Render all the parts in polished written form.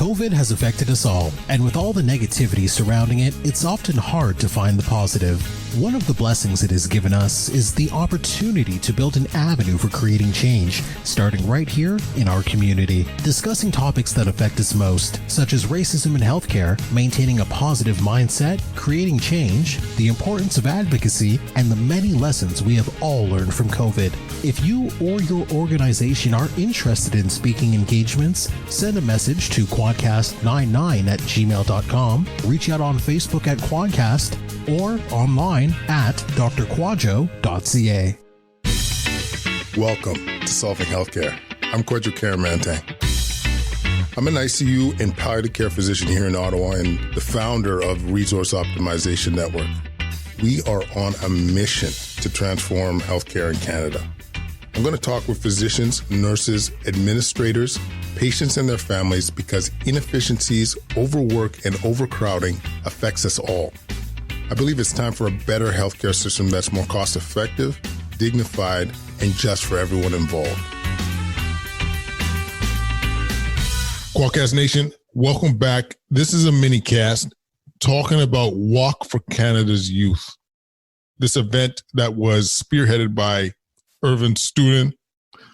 COVID has affected us all, and with all the negativity surrounding it, it's often hard to find the positive. One of the blessings it has given us is the opportunity to build an avenue for creating change, starting right here in our community, discussing topics that affect us most, such as racism in healthcare, maintaining a positive mindset, creating change, the importance of advocacy, and the many lessons we have all learned from COVID. If you or your organization are interested in speaking engagements, send a message to quadcast99@gmail.com, reach out on Facebook at Quadcast, or online at drkwadwo.ca. Welcome to Solving Healthcare. I'm Kwadwo Kyeremanteng. I'm an ICU and palliative care physician here in Ottawa and the founder of Resource Optimization Network. We are on a mission to transform healthcare in Canada. I'm going to talk with physicians, nurses, administrators, patients and their families because inefficiencies, overwork, and overcrowding affects us all. I believe it's time for a better healthcare system that's more cost-effective, dignified, and just for everyone involved. Quadcast Nation, welcome back. This is a Minicast talking about Walk for Canada's Youth. This event that was spearheaded by Irvin Studin.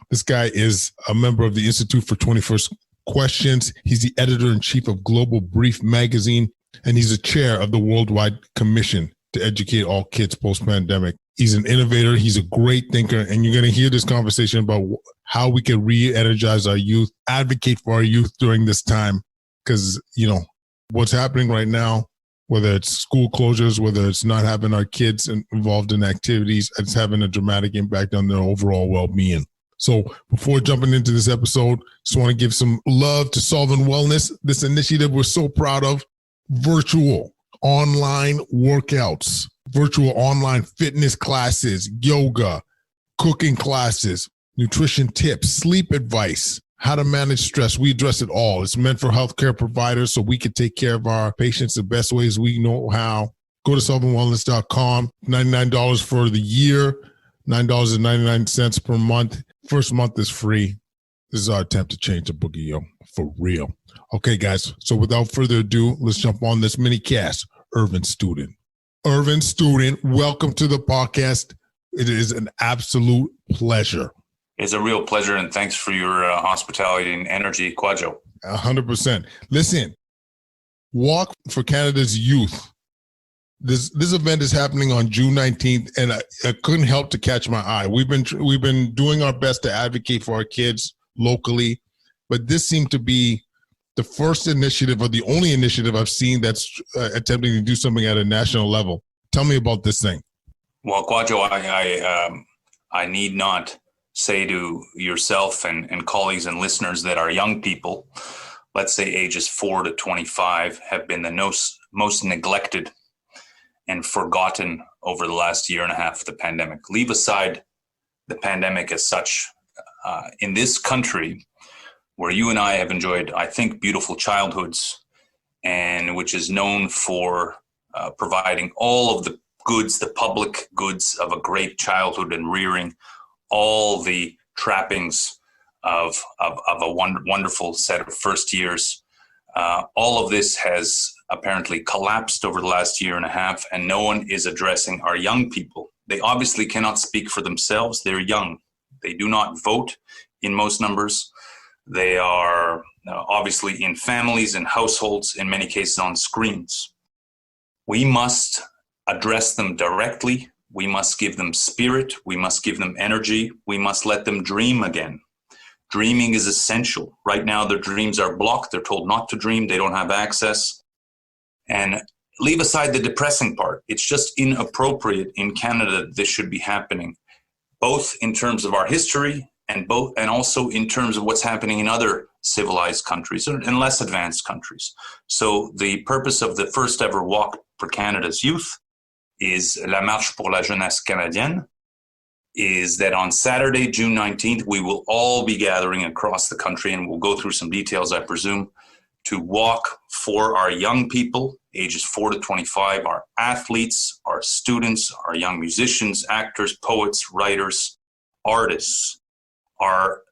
This guy is a member of the Institute for 21st Questions. He's the editor-in-chief of Global Brief magazine, and he's the chair of the Worldwide Commission to Educate All Kids Post-Pandemic. He's an innovator. He's a great thinker, and you're going to hear this conversation about how we can re-energize our youth, advocate for our youth during this time, because, you know, what's happening right now, whether it's school closures, whether it's not having our kids involved in activities, it's having a dramatic impact on their overall well-being. So before jumping into this episode, just want to give some love to Solving Wellness, this initiative we're so proud of. Virtual online workouts, virtual online fitness classes, yoga, cooking classes, nutrition tips, sleep advice, how to manage stress. We address it all. It's meant for healthcare providers so we can take care of our patients the best ways we know how. Go to solvingwellness.com, $99 for the year, $9.99 per month. First month is free. This is our attempt to change the boogie, yo, for real. Okay, guys, so without further ado, let's jump on this mini cast. Irvin Studin. Irvin Studin, welcome to the podcast. It is an absolute pleasure. It's a real pleasure, and thanks for your hospitality and energy, Kwadwo. 100%. Listen, Walk for Canada's Youth. This event is happening on June 19th, and I couldn't help to catch my eye. We've been doing our best to advocate for our kids locally, but this seemed to be the first initiative or the only initiative I've seen that's attempting to do something at a national level. Tell me about this thing. Well, Kwadwo, I need not say to yourself and colleagues and listeners that our young people, let's say ages 4 to 25, have been the most neglected and forgotten over the last year and a half of the pandemic. Leave aside the pandemic as such. In this country, where you and I have enjoyed, I think, beautiful childhoods, and which is known for providing all of the goods, the public goods of a great childhood and rearing, all the trappings of a wonderful set of first years. All of this has apparently collapsed over the last year and a half, and no one is addressing our young people. They obviously cannot speak for themselves. They're young. They do not vote in most numbers. They are obviously in families and households, in many cases on screens. We must address them directly. We must give them spirit. We must give them energy. We must let them dream again. Dreaming is essential. Right now, their dreams are blocked. They're told not to dream. They don't have access. And leave aside the depressing part. It's just inappropriate in Canada that this should be happening, both in terms of our history and also in terms of what's happening in other civilized countries and less advanced countries. So the purpose of the first ever Walk for Canada's Youth is La Marche pour la Jeunesse Canadienne, is that on Saturday, June 19th, we will all be gathering across the country, and we'll go through some details, I presume, to walk for our young people, ages 4 to 25, our athletes, our students, our young musicians, actors, poets, writers, artists, our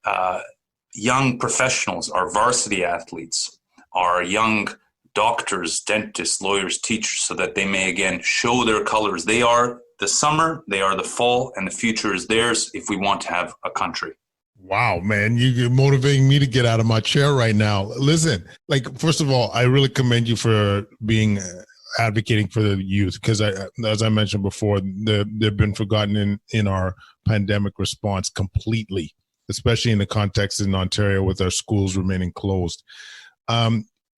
young professionals, our varsity athletes, our young doctors, dentists, lawyers, teachers, so that they may again show their colors. They are the summer, they are the fall, and the future is theirs if we want to have a country. Wow, man, you're motivating me to get out of my chair right now. Listen, like, first of all, I really commend you for being advocating for the youth, because as I mentioned before, they've been forgotten in our pandemic response completely, especially in the context in Ontario with our schools remaining closed.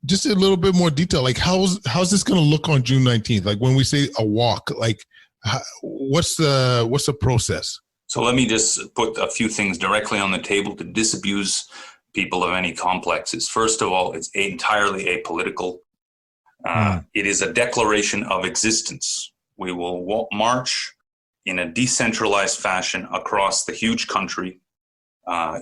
Just a little bit more detail, like how's this going to look on June 19th? Like when we say a walk, like what's the process? So let me just put a few things directly on the table to disabuse people of any complexes. First of all, it's entirely apolitical. It is a declaration of existence. We will march in a decentralized fashion across the huge country.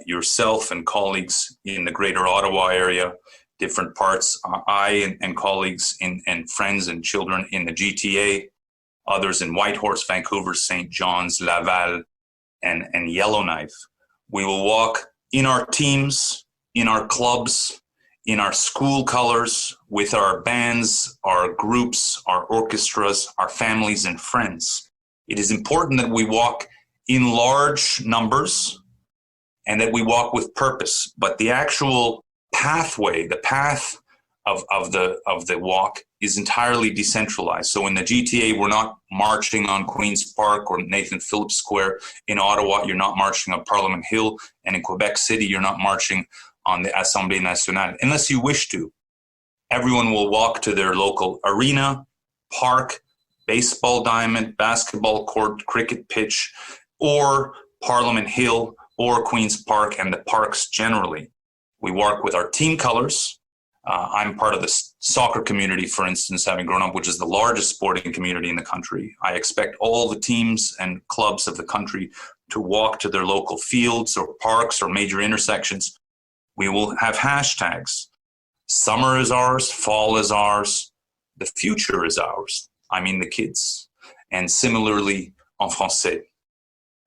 Yourself and colleagues in the greater Ottawa area, different parts, I and colleagues and friends and children in the GTA, others in Whitehorse, Vancouver, St. John's, Laval, and Yellowknife. We will walk in our teams, in our clubs, in our school colors, with our bands, our groups, our orchestras, our families and friends. It is important that we walk in large numbers and that we walk with purpose. But the actual pathway, the path of the walk is entirely decentralized. So in the GTA, we're not marching on Queen's Park or Nathan Phillips Square. In Ottawa, you're not marching on Parliament Hill. And in Quebec City, you're not marching on the Assemblée Nationale, unless you wish to. Everyone will walk to their local arena, park, baseball diamond, basketball court, cricket pitch, or Parliament Hill, or Queen's Park, and the parks generally. We work with our team colors. I'm part of the soccer community, for instance, having grown up, which is the largest sporting community in the country. I expect all the teams and clubs of the country to walk to their local fields or parks or major intersections. We will have hashtags. Summer is ours, fall is ours, the future is ours. I mean the kids. And similarly, en français.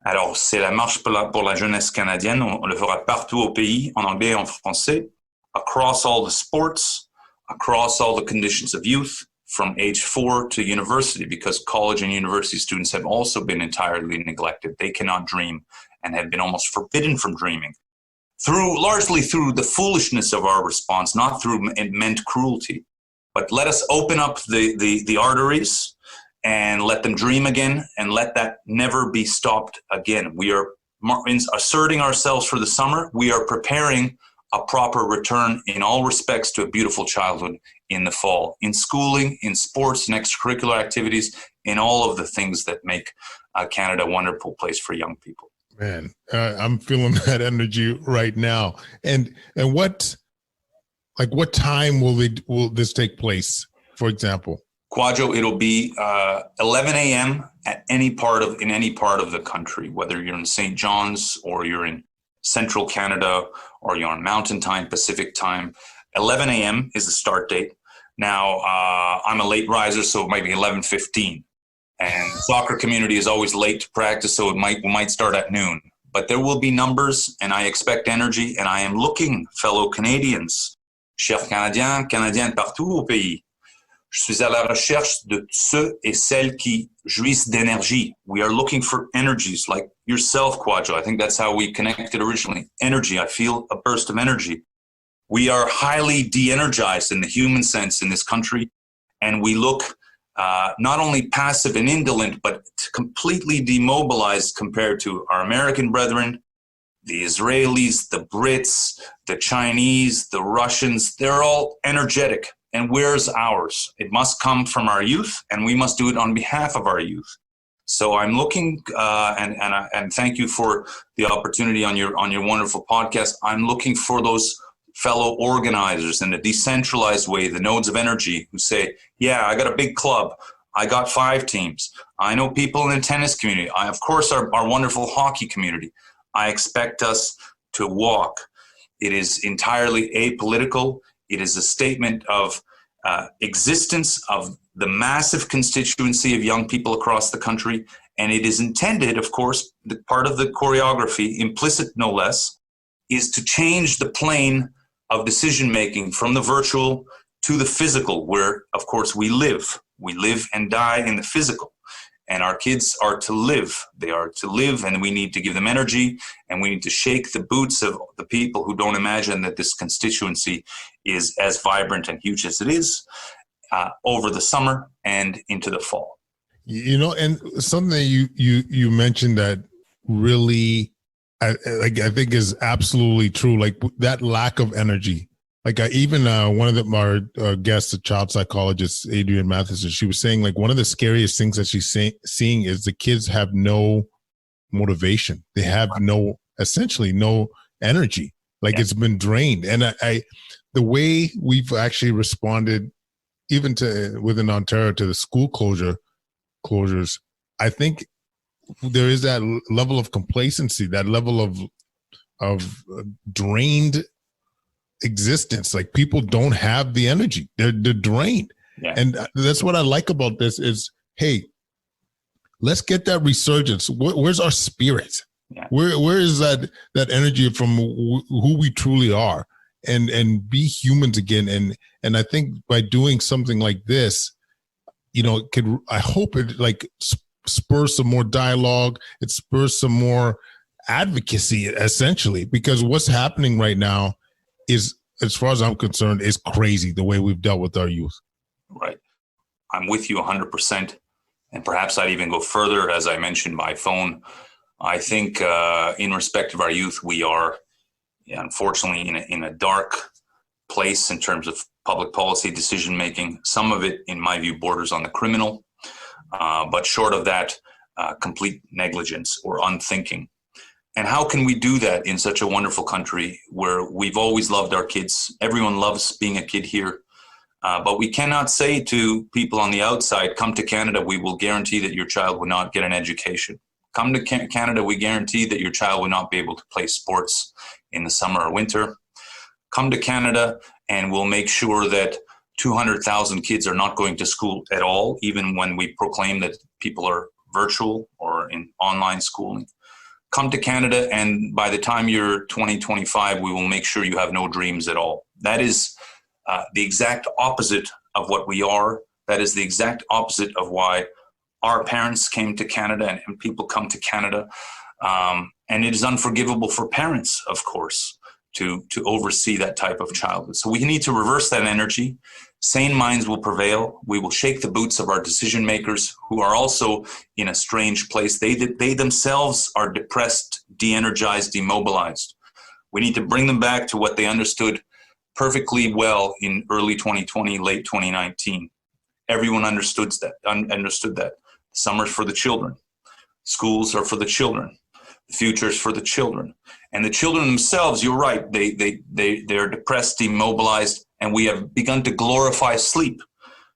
Alors, c'est la marche pour la jeunesse canadienne. On le fera partout au pays, en anglais et en français, across all the sports, across all the conditions of youth, from age 4 to university, because college and university students have also been entirely neglected. They cannot dream and have been almost forbidden from dreaming. Largely through the foolishness of our response, not through meant cruelty. But let us open up the arteries and let them dream again, and let that never be stopped again. We are asserting ourselves for the summer. We are preparing a proper return in all respects to a beautiful childhood in the fall, in schooling, in sports, in extracurricular activities, in all of the things that make Canada a wonderful place for young people. Man, I'm feeling that energy right now. And what time will this take place, for example? Kwadwo, it'll be 11 a.m. in any part of the country, whether you're in St. John's or you're in Central Canada or you're on Mountain Time, Pacific Time. 11 a.m. is the start date. Now, I'm a late riser, so it might be 11:15. And the soccer community is always late to practice, so we might start at noon. But there will be numbers, and I expect energy, and I am looking, fellow Canadians, chers Canadiens, Canadiennes partout au pays. Je suis à la recherche de ceux et celles qui jouissent d'énergie. We are looking for energies like yourself, Kwadwo. I think that's how we connected originally. Energy. I feel a burst of energy. We are highly de-energized in the human sense in this country, and we look not only passive and indolent, but completely demobilized compared to our American brethren, the Israelis, the Brits, the Chinese, the Russians. They're all energetic. And where's ours? It must come from our youth, and we must do it on behalf of our youth. So I'm looking, and thank you for the opportunity on your wonderful podcast. I'm looking for those fellow organizers in a decentralized way, the nodes of energy, who say, yeah, I got a big club. I got 5 teams. I know people in the tennis community. Of course, our wonderful hockey community. I expect us to walk. It is entirely apolitical. It is a statement of existence of the massive constituency of young people across the country. And it is intended, of course, part of the choreography, implicit no less, is to change the plane of decision making from the virtual to the physical, where, of course, we live. We live and die in the physical. And our kids are to live. They are to live, and we need to give them energy, and we need to shake the boots of the people who don't imagine that this constituency is as vibrant and huge as it is over the summer and into the fall. You know, and something that you mentioned that really, I think is absolutely true. Like that lack of energy. Like even one of our guests, a child psychologist, Adrienne Matheson, she was saying like one of the scariest things that she's seeing is the kids have no motivation. They have essentially no energy. Like it's been drained. And the way we've actually responded, even within Ontario, to the school closures, I think there is that level of complacency, that level of drained existence. Like people don't have the energy. They're drained. Yeah. And that's what I like about this is, hey, let's get that resurgence. Where's our spirit? Yeah. Where is that energy from who we truly are, and be humans again? And I think by doing something like this, you know, I hope it like spurs some more dialogue. It spurs some more advocacy, essentially, because what's happening right now is, as far as I'm concerned, is crazy the way we've dealt with our youth. Right. I'm with you 100%. And perhaps I'd even go further, as I mentioned, by phone. I think in respect of our youth, we are, unfortunately, in a dark place in terms of public policy decision-making. Some of it, in my view, borders on the criminal. But short of that, complete negligence or unthinking. And how can we do that in such a wonderful country where we've always loved our kids? Everyone loves being a kid here. But we cannot say to people on the outside, come to Canada, we will guarantee that your child will not get an education. Come to Canada, we guarantee that your child will not be able to play sports in the summer or winter. Come to Canada and we'll make sure that 200,000 kids are not going to school at all, even when we proclaim that people are virtual or in online schooling. Come to Canada, and by the time you're 2025, we will make sure you have no dreams at all. That is the exact opposite of what we are. That is the exact opposite of why our parents came to Canada and people come to Canada. And it is unforgivable for parents, of course, to oversee that type of childhood. So we need to reverse that energy. Sane minds will prevail. We will shake the boots of our decision makers who are also in a strange place. They themselves are depressed, de-energized, demobilized. We need to bring them back to what they understood perfectly well in early 2020, late 2019. Everyone understood that. Summer's for the children. Schools are for the children. The future's for the children. And the children themselves, you're right, they're depressed, demobilized, and we have begun to glorify sleep.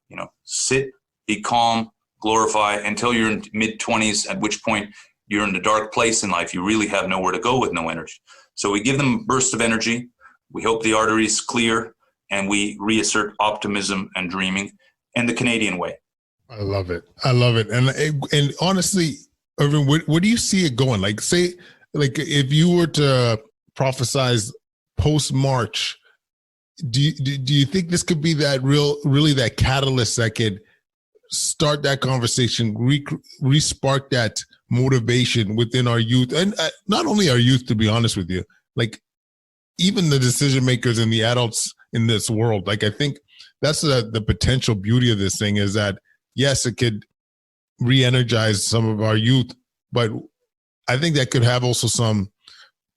You know, sit, be calm, glorify until you're in mid-20s, at which point you're in a dark place in life. You really have nowhere to go with no energy. So we give them a burst of energy. We hope the arteries clear, and we reassert optimism and dreaming and the Canadian way. I love it. And honestly, Irvin, where do you see it going? Like, say, like if you were to prophesize post-March, do you think this could be that really that catalyst that could start that conversation, re-spark that motivation within our youth, and not only our youth, to be honest with you, like even the decision makers and the adults in this world? Like, I think that's the potential beauty of this thing, is that yes, it could re-energize some of our youth, but I think that could have also some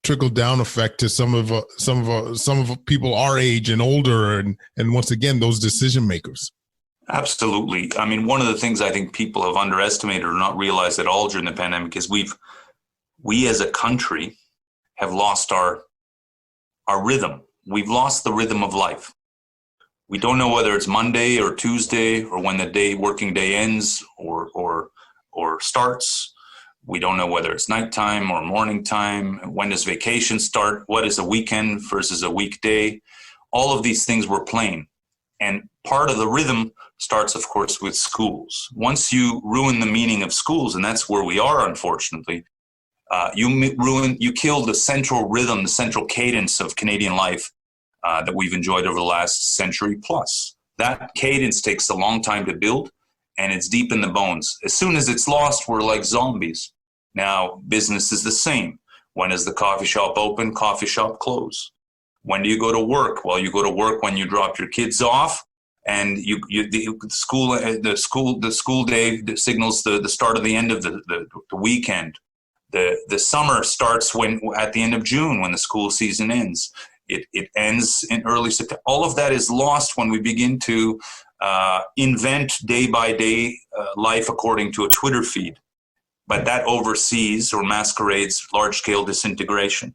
trickle down effect to some of people our age and older, and once again those decision makers. Absolutely. I mean, one of the things I think people have underestimated or not realized at all during the pandemic is we as a country have lost our rhythm. We've lost the rhythm of life. We don't know whether it's Monday or Tuesday or when the working day ends or starts. We don't know whether it's nighttime or morning time. When does vacation start? What is a weekend versus a weekday? All of these things were plain. And part of the rhythm starts, of course, with schools. Once you ruin the meaning of schools, and that's where we are, unfortunately, you kill the central rhythm, the central cadence of Canadian life that we've enjoyed over the last century plus. That cadence takes a long time to build, and it's deep in the bones. As soon as it's lost, we're like zombies. Now, business is the same. When is the coffee shop open? Coffee shop close. When do you go to work? Well, you go to work when you drop your kids off, and the school day signals the start of the end of the weekend. The summer starts at the end of June when the school season ends. It ends in early September. All of that is lost when we begin to invent day by day life according to a Twitter feed. But that oversees or masquerades large-scale disintegration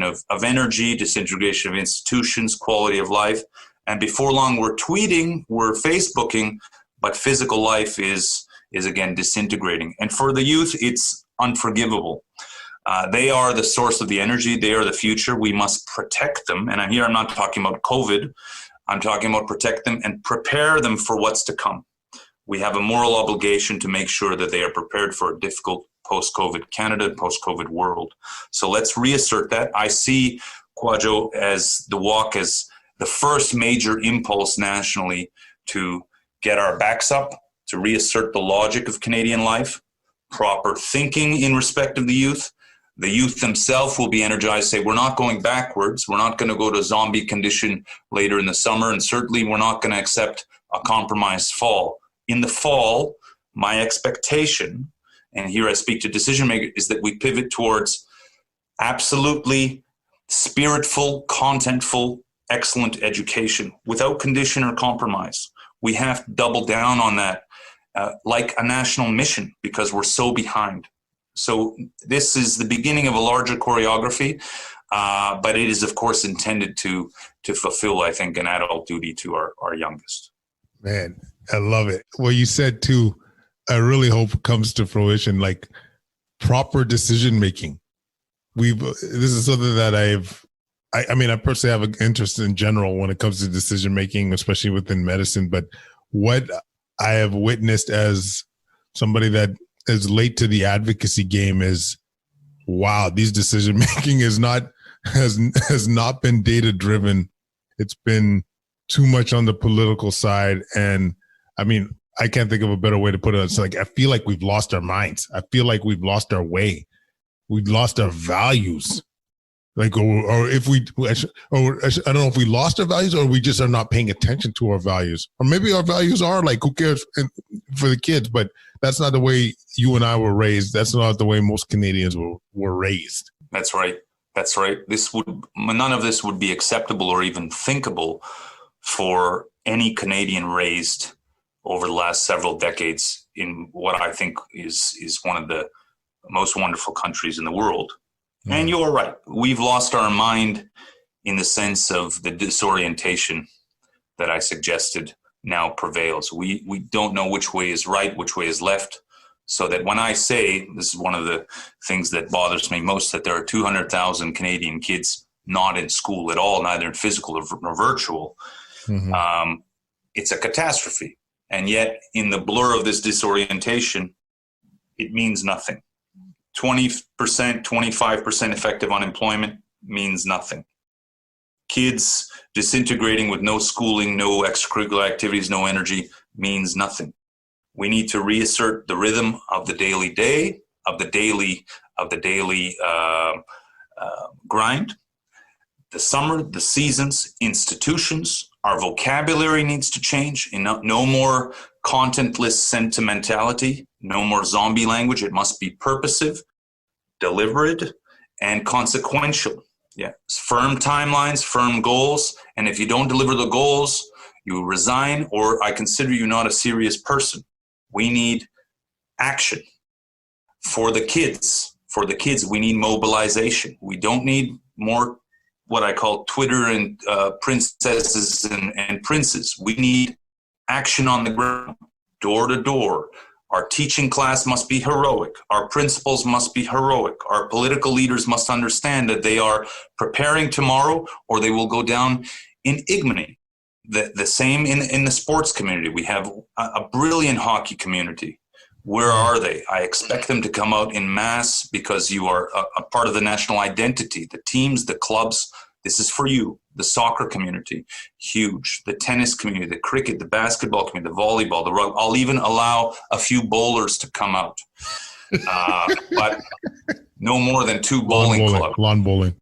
of energy, disintegration of institutions, quality of life. And before long, we're tweeting, we're Facebooking, but physical life is again disintegrating. And for the youth, it's unforgivable. They are the source of the energy. They are the future. We must protect them. And I'm not talking about COVID. I'm talking about protect them and prepare them for what's to come. We have a moral obligation to make sure that they are prepared for a difficult post-COVID Canada, post-COVID world. So let's reassert that. I see Kwadwo as the walk as the first major impulse nationally to get our backs up, to reassert the logic of Canadian life, proper thinking in respect of the youth. The youth themselves will be energized, say, we're not going backwards. We're not going to go to zombie condition later in the summer. And certainly we're not going to accept a compromised fall. In the fall, my expectation, and here I speak to decision makers, is that we pivot towards absolutely spiritful, contentful, excellent education without condition or compromise. We have to double down on that like a national mission because we're so behind. So this is the beginning of a larger choreography, but it is, of course, intended to fulfill, I think, an adult duty to our youngest. Man, I love it. Well, you said too, I really hope comes to fruition, like proper decision making. This is something that I personally have an interest in general when it comes to decision making, especially within medicine. But what I have witnessed as somebody that is late to the advocacy game is, wow, these decision making has not been data driven. It's been too much on the political side. And I mean, I can't think of a better way to put it. It's like, I feel like we've lost our minds. I feel like we've lost our way. We've lost our values. Like, or if we, or I don't know if we lost our values or we just are not paying attention to our values. Or maybe our values are like, who cares for the kids? But that's not the way you and I were raised. That's not the way most Canadians were raised. That's right. That's right. None of this would be acceptable or even thinkable for any Canadian raised over the last several decades in what I think is one of the most wonderful countries in the world. Mm. And you're right. We've lost our mind in the sense of the disorientation that I suggested now prevails. We don't know which way is right, which way is left. So that when I say, this is one of the things that bothers me most, that there are 200,000 Canadian kids not in school at all, neither in physical nor virtual, it's a catastrophe. And yet in the blur of this disorientation, it means nothing. 20%, 25% effective unemployment means nothing. Kids disintegrating with no schooling, no extracurricular activities, no energy means nothing. We need to reassert the rhythm of the daily day, of the daily grind. The summer, the seasons, institutions, our vocabulary needs to change. No more contentless sentimentality, no more zombie language. It must be purposive, deliberate, and consequential. Yeah, firm timelines, firm goals. And if you don't deliver the goals, you resign, or I consider you not a serious person. We need action. For the kids, we need mobilization. We don't need more what I call Twitter and princesses and princes. We need action on the ground, door to door. Our teaching class must be heroic. Our principals must be heroic. Our political leaders must understand that they are preparing tomorrow or they will go down in ignominy. The same in the sports community. We have a brilliant hockey community. Where are they? I expect them to come out in mass because you are a part of the national identity. The teams, the clubs, This is for you. The soccer community, huge. The tennis community, the cricket, the basketball community, the volleyball, the rugby. I'll even allow a few bowlers to come out. But no more than two bowling clubs. Lawn bowling.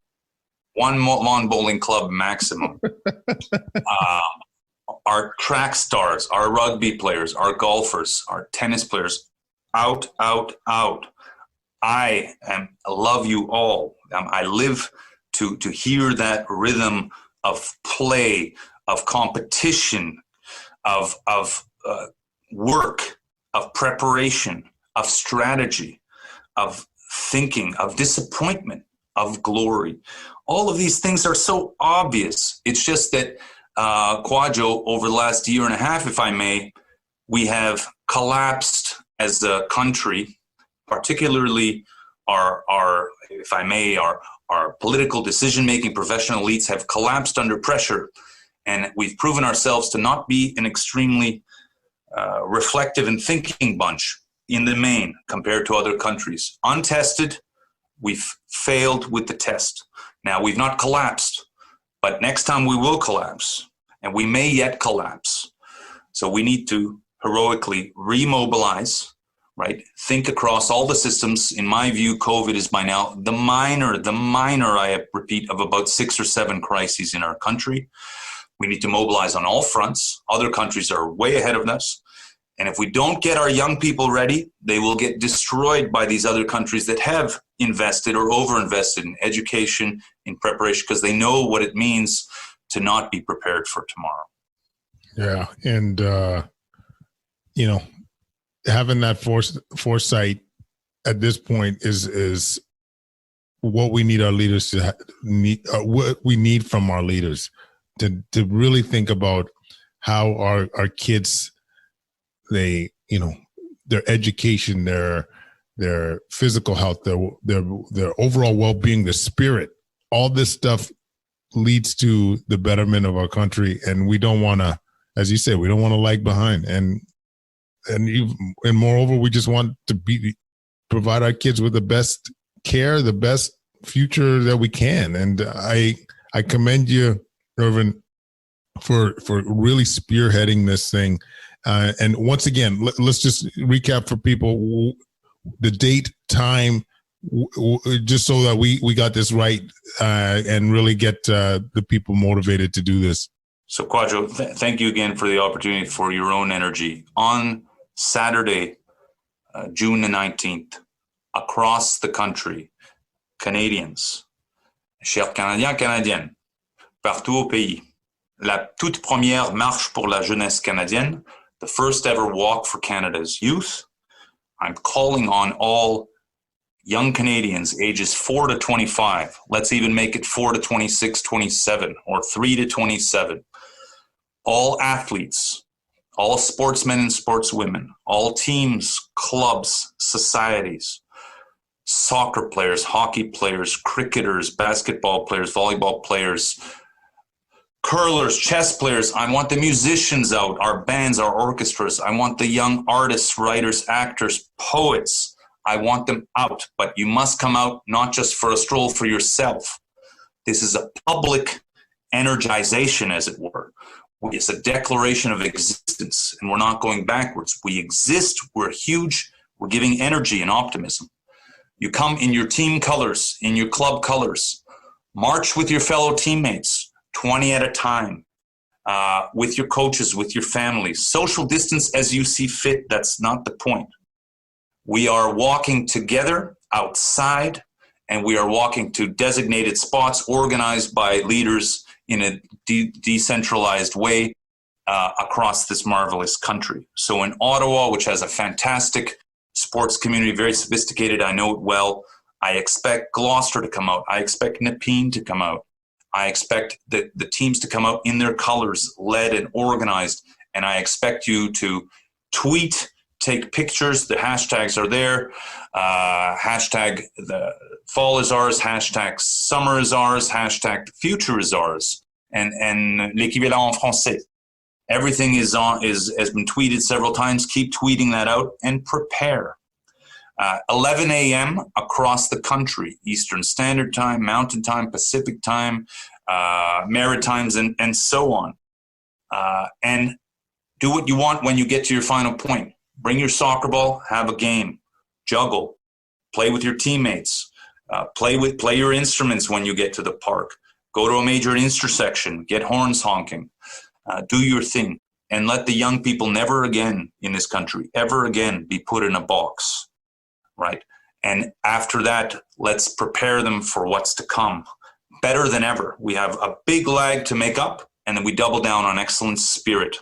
One lawn bowling club maximum. Our track stars, our rugby players, our golfers, our tennis players, out. I love you all. I live to hear that rhythm of play, of competition, of work, of preparation, of strategy, of thinking, of disappointment, of glory. All of these things are so obvious. It's just that Kwadwo, over the last year and a half, if I may, we have collapsed as a country, particularly our political decision-making professional elites have collapsed under pressure, and we've proven ourselves to not be an extremely reflective and thinking bunch in the main compared to other countries. Untested, we've failed with the test. Now, we've not collapsed, but next time we will collapse, and we may yet collapse. So we need to heroically remobilize, right? Think across all the systems. In my view, COVID is by now the minor, I repeat, of about 6 or 7 crises in our country. We need to mobilize on all fronts. Other countries are way ahead of us. And if we don't get our young people ready, they will get destroyed by these other countries that have invested or overinvested in education, in preparation, because they know what it means to not be prepared for tomorrow. Yeah. And, having that foresight at this point is what we need our leaders to what we need from our leaders to really think about how our kids, their education, their physical health, their overall well-being, their spirit, all this stuff leads to the betterment of our country. And we don't want to, as you said, we don't want to lag behind. And moreover, we just want to provide our kids with the best care, the best future that we can. And I commend you, Irvin, for really spearheading this thing. And once again, let's just recap for people the date, time, just so that we got this right and really get the people motivated to do this. So Kwadwo, thank you again for the opportunity, for your own energy. On Saturday, June the 19th, across the country, Canadians, chers Canadiens, Canadiennes, partout au pays, la toute première marche pour la jeunesse canadienne, the first ever walk for Canada's youth. I'm calling on all young Canadians ages 4 to 25. Let's even make it 4 to 26, 27, or 3 to 27. All athletes, all sportsmen and sportswomen, all teams, clubs, societies, soccer players, hockey players, cricketers, basketball players, volleyball players, curlers, chess players. I want the musicians out, our bands, our orchestras. I want the young artists, writers, actors, poets. I want them out, but you must come out not just for a stroll for yourself. This is a public energization, as it were. It's a declaration of existence, and we're not going backwards. We exist. We're huge. We're giving energy and optimism. You come in your team colors, in your club colors. March with your fellow teammates, 20 at a time, with your coaches, with your families. Social distance as you see fit. That's not the point. We are walking together outside, and we are walking to designated spots organized by leaders in a decentralized way across this marvelous country. So in Ottawa, which has a fantastic sports community, very sophisticated, I know it well, I expect Gloucester to come out. I expect Nepean to come out. I expect the teams to come out in their colors, led and organized, and I expect you to tweet, take pictures. The hashtags are there. Hashtag the fall is ours. Hashtag summer is ours. Hashtag future is ours. And l'équivalent en français. Everything has been tweeted several times. Keep tweeting that out and prepare. 11 a.m. across the country, Eastern Standard Time, Mountain Time, Pacific Time, Maritimes, and so on. And do what you want when you get to your final point. Bring your soccer ball, have a game, juggle, play with your teammates, play your instruments when you get to the park. Go to a major intersection, get horns honking, do your thing, and let the young people never again in this country, ever again be put in a box, right? And after that, let's prepare them for what's to come. Better than ever. We have a big lag to make up, and then we double down on excellent spirit.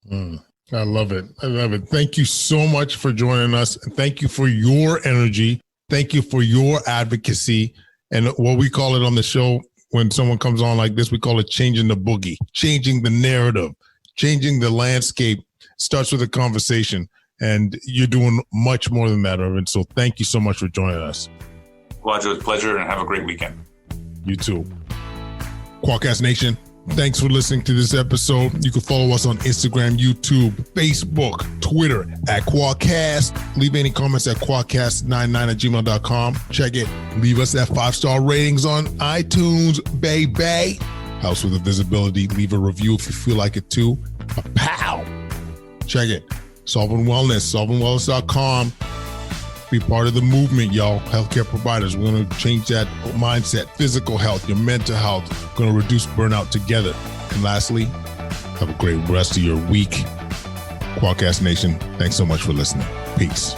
I love it. I love it. Thank you so much for joining us. Thank you for your energy. Thank you for your advocacy. And what we call it on the show, when someone comes on like this, we call it changing the boogie, changing the narrative, changing the landscape. Starts with a conversation. And you're doing much more than that, Irvin. So thank you so much for joining us. Kwadwo, it's a pleasure, and have a great weekend. You too. Kwadcast Nation, thanks for listening to this episode. You can follow us on Instagram, YouTube, Facebook, Twitter at Kwadcast. Leave any comments at kwadcast99@gmail.com. Check it. Leave us that 5-star ratings on iTunes, baby. Helps with the visibility. Leave a review if you feel like it too. Pow! Check it. Solving Wellness, solvingwellness.com. Be part of the movement, y'all. Healthcare providers. We're going to change that mindset, physical health, your mental health. We're going to reduce burnout together. And lastly, have a great rest of your week. Kwadcast Nation, thanks so much for listening. Peace.